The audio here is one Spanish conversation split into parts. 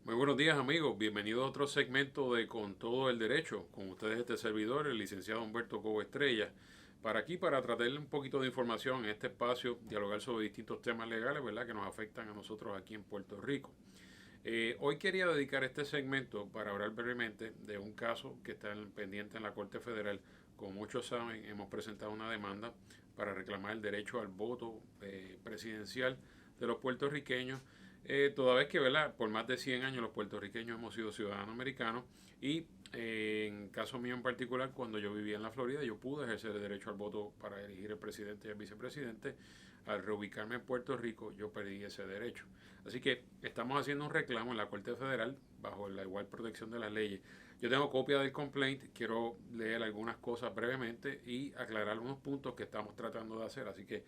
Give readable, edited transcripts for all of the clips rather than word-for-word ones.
Muy buenos días amigos, bienvenidos a otro segmento de Con todo el derecho, con ustedes este servidor, el licenciado Humberto Cobo Estrella, para tratarle un poquito de información en este espacio, dialogar sobre distintos temas legales, ¿verdad?, que nos afectan a nosotros aquí en Puerto Rico. Hoy quería dedicar este segmento para hablar brevemente de un caso que está pendiente en la Corte Federal. Como muchos saben, hemos presentado una demanda para reclamar el derecho al voto presidencial de los puertorriqueños, toda vez que, ¿verdad?, por más de 100 años los puertorriqueños hemos sido ciudadanos americanos y en caso mío en particular, cuando yo vivía en la Florida, yo pude ejercer el derecho al voto para elegir el presidente y el vicepresidente. Al reubicarme en Puerto Rico, yo perdí ese derecho. Así que estamos haciendo un reclamo en la Corte Federal bajo la igual protección de las leyes. Yo tengo copia del complaint, quiero leer algunas cosas brevemente y aclarar algunos puntos que estamos tratando de hacer. Así que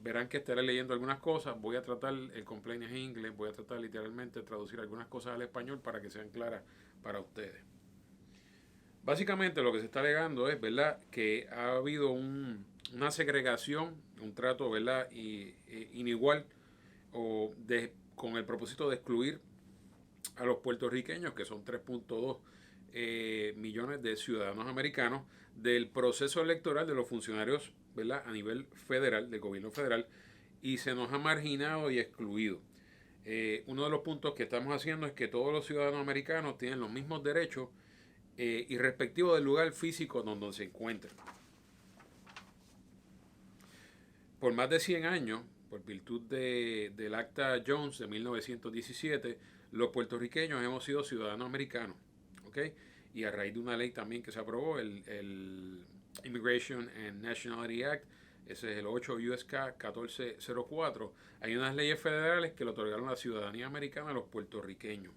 verán que estaré leyendo algunas cosas, voy a tratar el complaint en inglés, voy a tratar literalmente de traducir algunas cosas al español para que sean claras para ustedes. Básicamente lo que se está alegando es, ¿verdad?, que ha habido una segregación, un trato, ¿verdad?, inigual con el propósito de excluir a los puertorriqueños, que son 3.2 millones de ciudadanos americanos, del proceso electoral de los funcionarios, ¿verdad?, a nivel federal, del gobierno federal, y se nos ha marginado y excluido. Uno de los puntos que estamos haciendo es que todos los ciudadanos americanos tienen los mismos derechos y respectivo del lugar físico donde se encuentren. Por más de 100 años, por virtud del Acta Jones de 1917, los puertorriqueños hemos sido ciudadanos americanos, ¿ok? Y a raíz de una ley también que se aprobó, el Immigration and Nationality Act, ese es el 8 USK 1404, hay unas leyes federales que le otorgaron la ciudadanía americana a los puertorriqueños.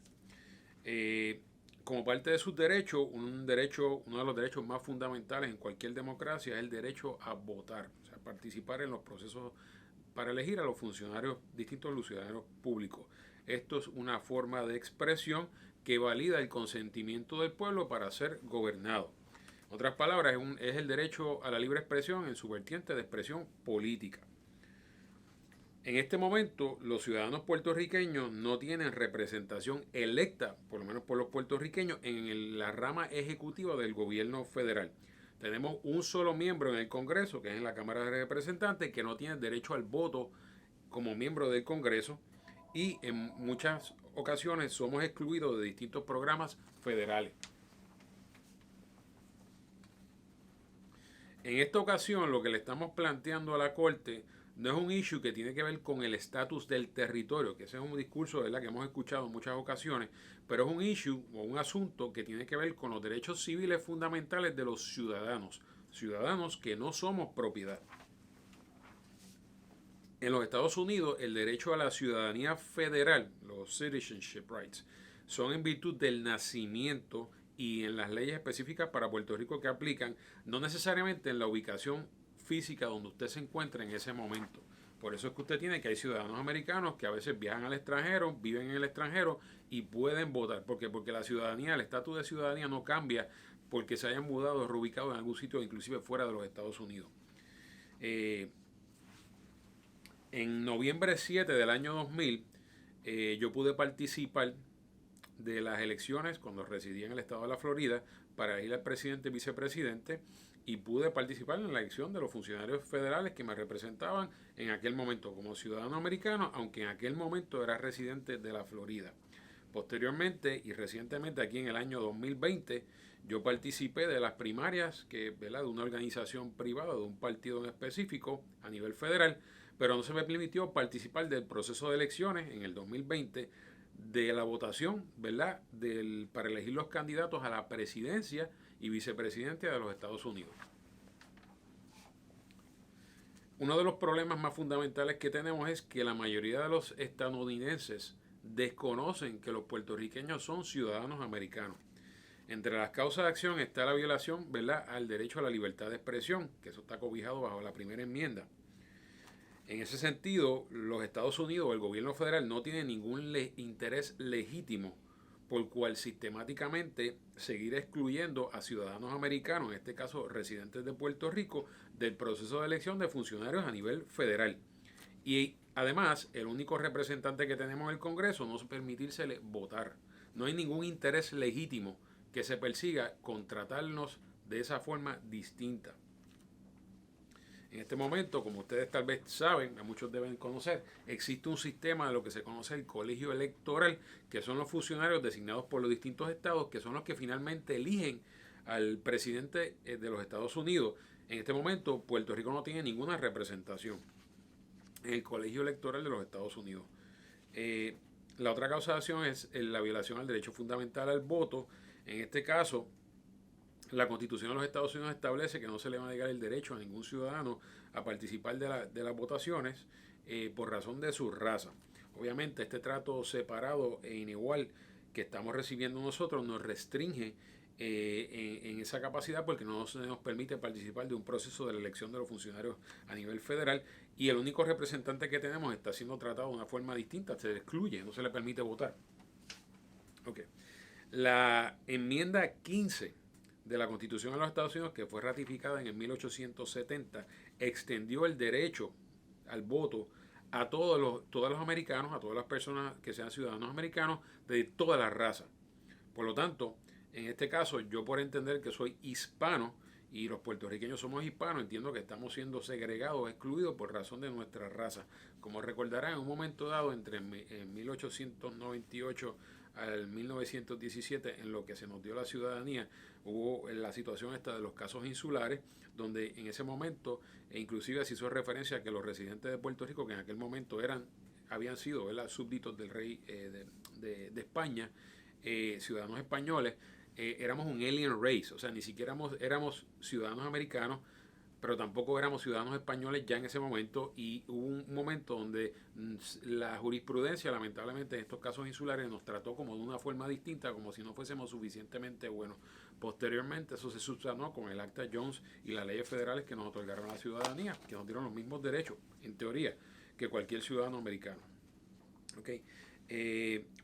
Como parte de sus derechos, uno de los derechos más fundamentales en cualquier democracia es el derecho a votar, o sea, participar en los procesos para elegir a los funcionarios, distintos funcionarios públicos. Esto es una forma de expresión que valida el consentimiento del pueblo para ser gobernado. En otras palabras, es el derecho a la libre expresión en su vertiente de expresión política. En este momento, los ciudadanos puertorriqueños no tienen representación electa, por lo menos por los puertorriqueños, en la rama ejecutiva del gobierno federal. Tenemos un solo miembro en el Congreso, que es en la Cámara de Representantes, que no tiene derecho al voto como miembro del Congreso, y en muchas ocasiones somos excluidos de distintos programas federales. En esta ocasión, lo que le estamos planteando a la Corte no es un issue que tiene que ver con el estatus del territorio, que ese es un discurso, ¿verdad?, que hemos escuchado en muchas ocasiones, pero es un issue o un asunto que tiene que ver con los derechos civiles fundamentales de los ciudadanos, ciudadanos que no somos propiedad. En los Estados Unidos, el derecho a la ciudadanía federal, los citizenship rights, son en virtud del nacimiento y en las leyes específicas para Puerto Rico que aplican, no necesariamente en la ubicación física donde usted se encuentra en ese momento. Por eso es que usted tiene que hay ciudadanos americanos que a veces viajan al extranjero, viven en el extranjero y pueden votar. ¿Por qué? Porque la ciudadanía, el estatus de ciudadanía no cambia porque se hayan mudado o reubicado en algún sitio, inclusive fuera de los Estados Unidos. En noviembre 7 del año 2000, yo pude participar de las elecciones cuando residía en el estado de la Florida para elegir al presidente y vicepresidente, y pude participar en la elección de los funcionarios federales que me representaban en aquel momento como ciudadano americano, aunque en aquel momento era residente de la Florida. Posteriormente y recientemente, aquí en el año 2020, yo participé de las primarias ¿verdad?, de una organización privada, de un partido en específico a nivel federal, pero no se me permitió participar del proceso de elecciones en el 2020 de la votación, ¿verdad?, para elegir los candidatos a la presidencia y vicepresidencia de los Estados Unidos. Uno de los problemas más fundamentales que tenemos es que la mayoría de los estadounidenses desconocen que los puertorriqueños son ciudadanos americanos. Entre las causas de acción está la violación, ¿verdad?, al derecho a la libertad de expresión, que eso está cobijado bajo la primera enmienda. En ese sentido, los Estados Unidos o el gobierno federal no tiene ningún interés legítimo por cual sistemáticamente seguir excluyendo a ciudadanos americanos, en este caso residentes de Puerto Rico, del proceso de elección de funcionarios a nivel federal. Y Además, el único representante que tenemos en el Congreso no se permitírsele votar. No hay ningún interés legítimo que se persiga contratarnos de esa forma distinta. En este momento, como ustedes tal vez saben, a muchos deben conocer, existe un sistema de lo que se conoce el colegio electoral, que son los funcionarios designados por los distintos estados, que son los que finalmente eligen al presidente de los Estados Unidos. En este momento, Puerto Rico no tiene ninguna representación en el colegio electoral de los Estados Unidos. La otra causa de acción es la violación al derecho fundamental al voto. En este caso, la Constitución de los Estados Unidos establece que no se le va a negar el derecho a ningún ciudadano a participar de las votaciones por razón de su raza. Obviamente, este trato separado e inigual que estamos recibiendo nosotros nos restringe en esa capacidad porque no se nos permite participar de un proceso de la elección de los funcionarios a nivel federal y el único representante que tenemos está siendo tratado de una forma distinta, se excluye, no se le permite votar. Okay. La enmienda 15 de la Constitución de los Estados Unidos, que fue ratificada en el 1870, extendió el derecho al voto a todos los americanos, a todas las personas que sean ciudadanos americanos de todas las razas. Por lo tanto, en este caso, yo por entender que soy hispano y los puertorriqueños somos hispanos, entiendo que estamos siendo segregados, excluidos por razón de nuestra raza. Como recordarán, en un momento dado, entre 1898 al 1917, en lo que se nos dio la ciudadanía, hubo la situación esta de los casos insulares, donde en ese momento, e inclusive se hizo referencia a que los residentes de Puerto Rico, que en aquel momento habían sido, ¿verdad?, súbditos del rey de España, ciudadanos españoles, éramos un alien race, o sea, ni siquiera éramos ciudadanos americanos, pero tampoco éramos ciudadanos españoles ya en ese momento, y hubo un momento donde la jurisprudencia, lamentablemente en estos casos insulares, nos trató como de una forma distinta, como si no fuésemos suficientemente buenos. Posteriormente eso se subsanó con el Acta Jones y las leyes federales que nos otorgaron la ciudadanía, que nos dieron los mismos derechos, en teoría, que cualquier ciudadano americano. Okay.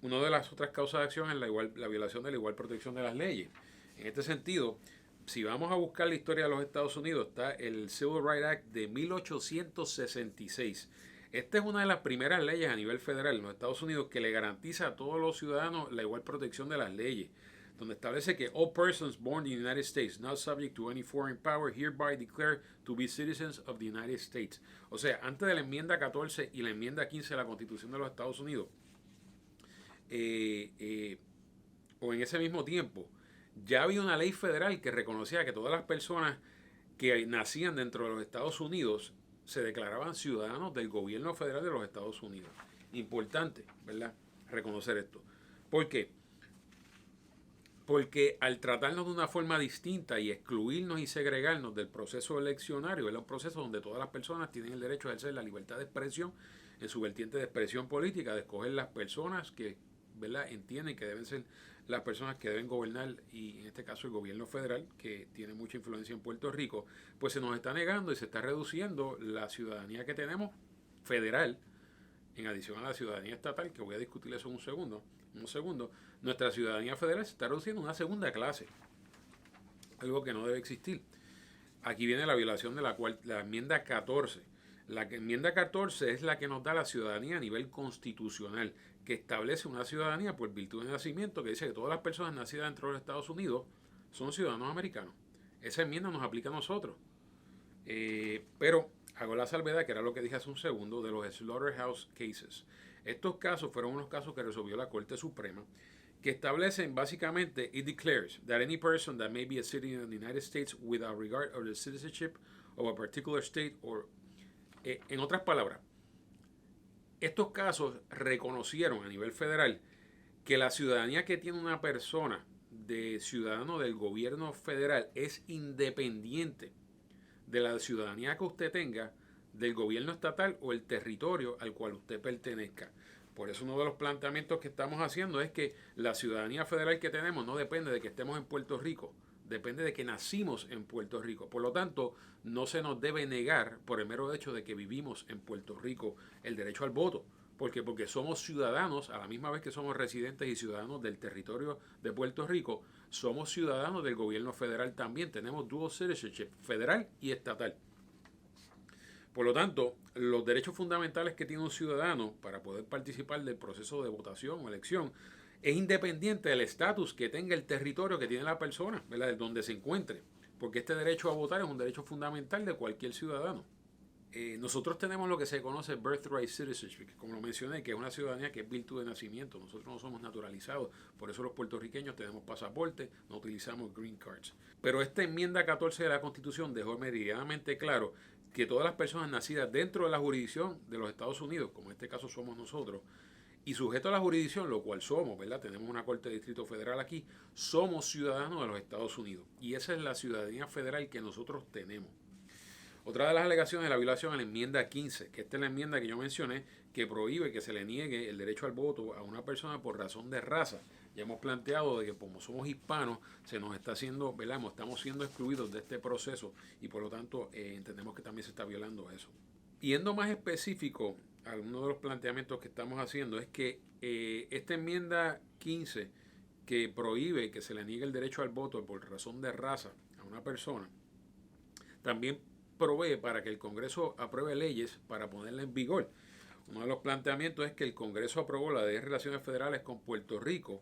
Una de las otras causas de acción es la violación de la igual protección de las leyes. En este sentido, si vamos a buscar la historia de los Estados Unidos, está el Civil Rights Act de 1866. Esta es una de las primeras leyes a nivel federal en los Estados Unidos que le garantiza a todos los ciudadanos la igual protección de las leyes, donde establece que all persons born in the United States, not subject to any foreign power, hereby declare to be citizens of the United States. O sea, antes de la enmienda 14 y la enmienda 15 de la Constitución de los Estados Unidos, o en ese mismo tiempo, ya había una ley federal que reconocía que todas las personas que nacían dentro de los Estados Unidos se declaraban ciudadanos del gobierno federal de los Estados Unidos. Importante, ¿verdad?, reconocer esto. ¿Por qué? Porque al tratarnos de una forma distinta y excluirnos y segregarnos del proceso eleccionario, es un proceso donde todas las personas tienen el derecho a ejercer la libertad de expresión en su vertiente de expresión política, de escoger las personas que, ¿verdad?, entienden que deben ser las personas que deben gobernar, y en este caso el gobierno federal, que tiene mucha influencia en Puerto Rico, pues se nos está negando y se está reduciendo la ciudadanía que tenemos federal, en adición a la ciudadanía estatal, que voy a discutir eso en un segundo. Nuestra ciudadanía federal se está reduciendo a una segunda clase, algo que no debe existir. Aquí viene la violación de la enmienda 14. La enmienda 14 es la que nos da la ciudadanía a nivel constitucional, que establece una ciudadanía por virtud de nacimiento, que dice que todas las personas nacidas dentro de los Estados Unidos son ciudadanos americanos. Esa enmienda nos aplica a nosotros. Pero hago la salvedad, que era lo que dije hace un segundo, de los Slaughterhouse Cases. Estos casos fueron unos casos que resolvió la Corte Suprema, que establecen básicamente, it declares that any person that may be a citizen of the United States without regard of the citizenship of a particular state or... en otras palabras, estos casos reconocieron a nivel federal que la ciudadanía que tiene una persona de ciudadano del gobierno federal es independiente de la ciudadanía que usted tenga del gobierno estatal o el territorio al cual usted pertenezca. Por eso uno de los planteamientos que estamos haciendo es que la ciudadanía federal que tenemos no depende de que estemos en Puerto Rico, depende de que nacimos en Puerto Rico. Por lo tanto, no se nos debe negar, por el mero hecho de que vivimos en Puerto Rico, el derecho al voto. ¿Por qué? Porque somos ciudadanos, a la misma vez que somos residentes y ciudadanos del territorio de Puerto Rico, somos ciudadanos del gobierno federal también. Tenemos dual citizenship, federal y estatal. Por lo tanto, los derechos fundamentales que tiene un ciudadano para poder participar del proceso de votación o elección es independiente del estatus que tenga el territorio que tiene la persona, ¿verdad? De donde se encuentre. Porque este derecho a votar es un derecho fundamental de cualquier ciudadano. Nosotros tenemos lo que se conoce birthright citizenship, como lo mencioné, que es una ciudadanía que es virtud de nacimiento. Nosotros no somos naturalizados, por eso los puertorriqueños tenemos pasaporte, no utilizamos green cards. Pero esta enmienda 14 de la Constitución dejó meridianamente claro que todas las personas nacidas dentro de la jurisdicción de los Estados Unidos, como en este caso somos nosotros, y sujeto a la jurisdicción, lo cual somos, ¿verdad? Tenemos una Corte de Distrito Federal aquí, somos ciudadanos de los Estados Unidos. Y esa es la ciudadanía federal que nosotros tenemos. Otra de las alegaciones es la violación a la enmienda 15, que esta es la enmienda que yo mencioné, que prohíbe que se le niegue el derecho al voto a una persona por razón de raza. Ya hemos planteado de que como somos hispanos, se nos está haciendo, ¿verdad? Estamos siendo excluidos de este proceso y por lo tanto entendemos que también se está violando eso. Yendo más específico, alguno de los planteamientos que estamos haciendo es que esta enmienda 15, que prohíbe que se le niegue el derecho al voto por razón de raza a una persona, también provee para que el Congreso apruebe leyes para ponerla en vigor. Uno de los planteamientos es que el Congreso aprobó la Ley de Relaciones Federales con Puerto Rico,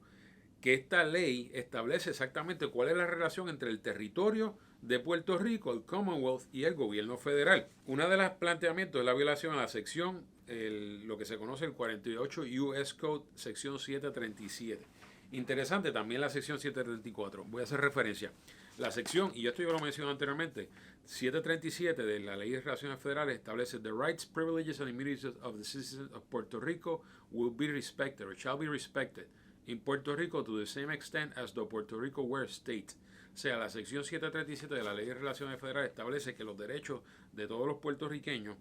que esta ley establece exactamente cuál es la relación entre el territorio de Puerto Rico, el Commonwealth y el gobierno federal. Una de los planteamientos es la violación a la sección, lo que se conoce el 48 US Code, sección 737. Interesante también la sección 734. Voy a hacer referencia. La sección, y esto yo lo mencioné anteriormente, 737 de la Ley de Relaciones Federales establece: the rights, privileges and immunities of the citizens of Puerto Rico will be respected or shall be respected in Puerto Rico to the same extent as though Puerto Rico were a state. O sea, la sección 737 de la Ley de Relaciones Federales establece que los derechos de todos los puertorriqueños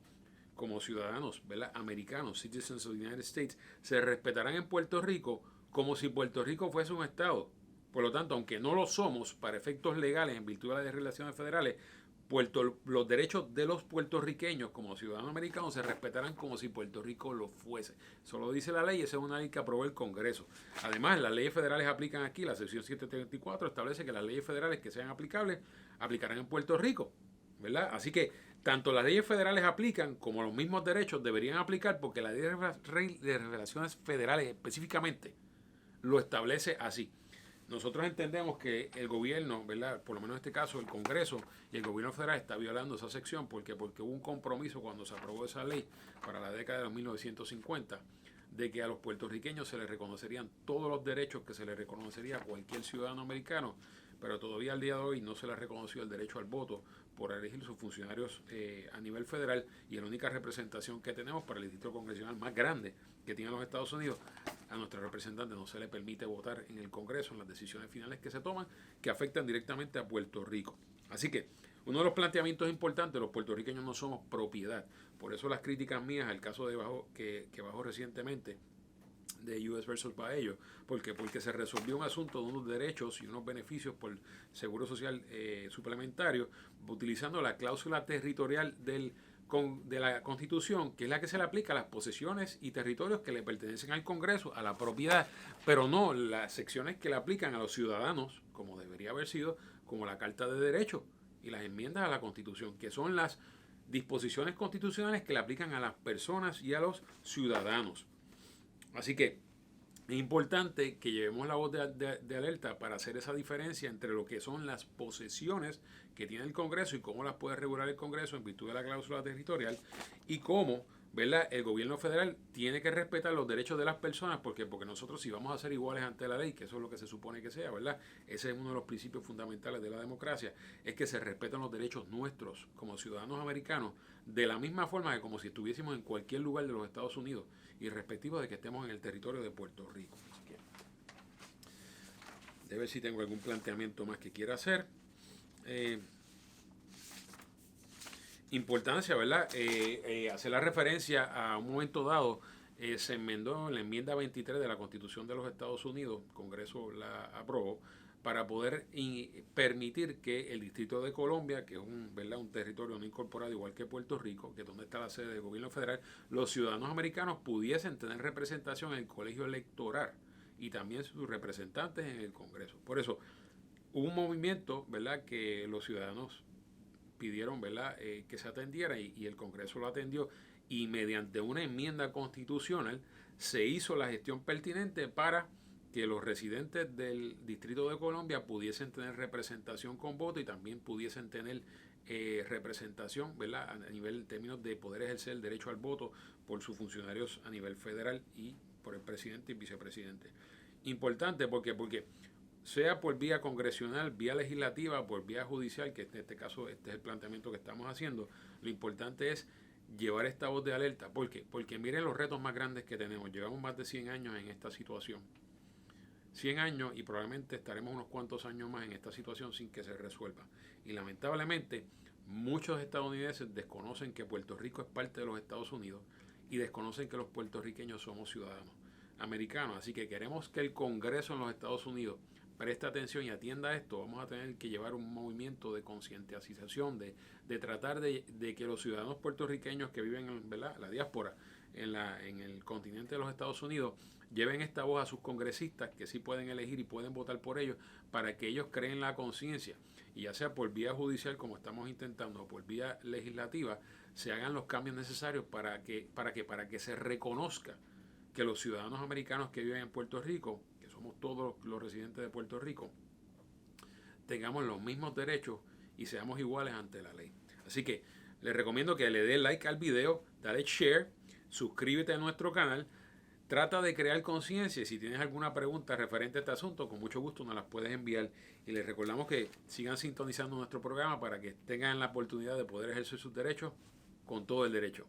como ciudadanos, ¿verdad?, americanos, citizens of the United States, se respetarán en Puerto Rico como si Puerto Rico fuese un estado. Por lo tanto, aunque no lo somos para efectos legales en virtud de las relaciones federales, los derechos de los puertorriqueños como ciudadanos americanos se respetarán como si Puerto Rico lo fuese. Eso lo dice la ley, esa es una ley que aprobó el Congreso. Además, las leyes federales aplican aquí, la sección 734 establece que las leyes federales que sean aplicables aplicarán en Puerto Rico, ¿verdad? Así que tanto las leyes federales aplican como los mismos derechos deberían aplicar, porque la ley de relaciones federales específicamente lo establece así. Nosotros entendemos que el gobierno, ¿verdad?, por lo menos en este caso el Congreso y el gobierno federal está violando esa sección porque hubo un compromiso cuando se aprobó esa ley para la década de los 1950 de que a los puertorriqueños se les reconocerían todos los derechos que se les reconocería a cualquier ciudadano americano, pero todavía al día de hoy no se les reconoció el derecho al voto por elegir sus funcionarios a nivel federal, y la única representación que tenemos para el distrito congresional más grande que tienen los Estados Unidos, a nuestros representantes no se le permite votar en el Congreso en las decisiones finales que se toman que afectan directamente a Puerto Rico. Así que uno de los planteamientos importantes: los puertorriqueños no somos propiedad. Por eso las críticas mías al caso de que bajó recientemente de US versus Baello, porque se resolvió un asunto de unos derechos y unos beneficios por seguro social suplementario utilizando la cláusula territorial de la Constitución, que es la que se le aplica a las posesiones y territorios que le pertenecen al Congreso, a la propiedad, pero no las secciones que le aplican a los ciudadanos, como debería haber sido, como la Carta de Derechos y las enmiendas a la Constitución, que son las disposiciones constitucionales que le aplican a las personas y a los ciudadanos. Así que es importante que llevemos la voz de alerta para hacer esa diferencia entre lo que son las posesiones que tiene el Congreso y cómo las puede regular el Congreso en virtud de la cláusula territorial, y cómo, ¿verdad?, el gobierno federal tiene que respetar los derechos de las personas, porque nosotros, si vamos a ser iguales ante la ley, que eso es lo que se supone que sea, ¿verdad? Ese es uno de los principios fundamentales de la democracia, es que se respetan los derechos nuestros como ciudadanos americanos de la misma forma que como si estuviésemos en cualquier lugar de los Estados Unidos, y respectivo de que estemos en el territorio de Puerto Rico. Así que, de ver si tengo algún planteamiento más que quiera hacer. Importancia, ¿verdad? Hacer la referencia a un momento dado, se enmendó en la enmienda 23 de la Constitución de los Estados Unidos, el Congreso la aprobó, para poder permitir que el Distrito de Colombia, que es un territorio no incorporado igual que Puerto Rico, que es donde está la sede del gobierno federal, los ciudadanos americanos pudiesen tener representación en el colegio electoral y también sus representantes en el Congreso. Por eso hubo un movimiento, ¿verdad?, que los ciudadanos pidieron, ¿verdad?, que se atendiera y el Congreso lo atendió y mediante una enmienda constitucional se hizo la gestión pertinente para que los residentes del Distrito de Columbia pudiesen tener representación con voto y también pudiesen tener representación, ¿verdad?, a nivel en términos de poder ejercer el derecho al voto por sus funcionarios a nivel federal y por el presidente y vicepresidente. Importante porque sea por vía congresional, vía legislativa, por vía judicial, que en este caso este es el planteamiento que estamos haciendo, lo importante es llevar esta voz de alerta. ¿Por qué? Porque miren los retos más grandes que tenemos. Llevamos más de 100 años en esta situación. 100 años y probablemente estaremos unos cuantos años más en esta situación sin que se resuelva. Y lamentablemente muchos estadounidenses desconocen que Puerto Rico es parte de los Estados Unidos y desconocen que los puertorriqueños somos ciudadanos americanos. Así que queremos que el Congreso en los Estados Unidos preste atención y atienda esto. Vamos a tener que llevar un movimiento de concientización, de tratar de que los ciudadanos puertorriqueños que viven en, ¿verdad?, la diáspora en el continente de los Estados Unidos lleven esta voz a sus congresistas que sí pueden elegir y pueden votar por ellos para que ellos creen la conciencia y ya sea por vía judicial como estamos intentando o por vía legislativa se hagan los cambios necesarios para que se reconozca que los ciudadanos americanos que viven en Puerto Rico, que somos todos los residentes de Puerto Rico, tengamos los mismos derechos y seamos iguales ante la ley. Así que les recomiendo que le dé like al video, dale share, suscríbete a nuestro canal, trata de crear conciencia y si tienes alguna pregunta referente a este asunto, con mucho gusto nos las puedes enviar y les recordamos que sigan sintonizando nuestro programa para que tengan la oportunidad de poder ejercer sus derechos con todo el derecho.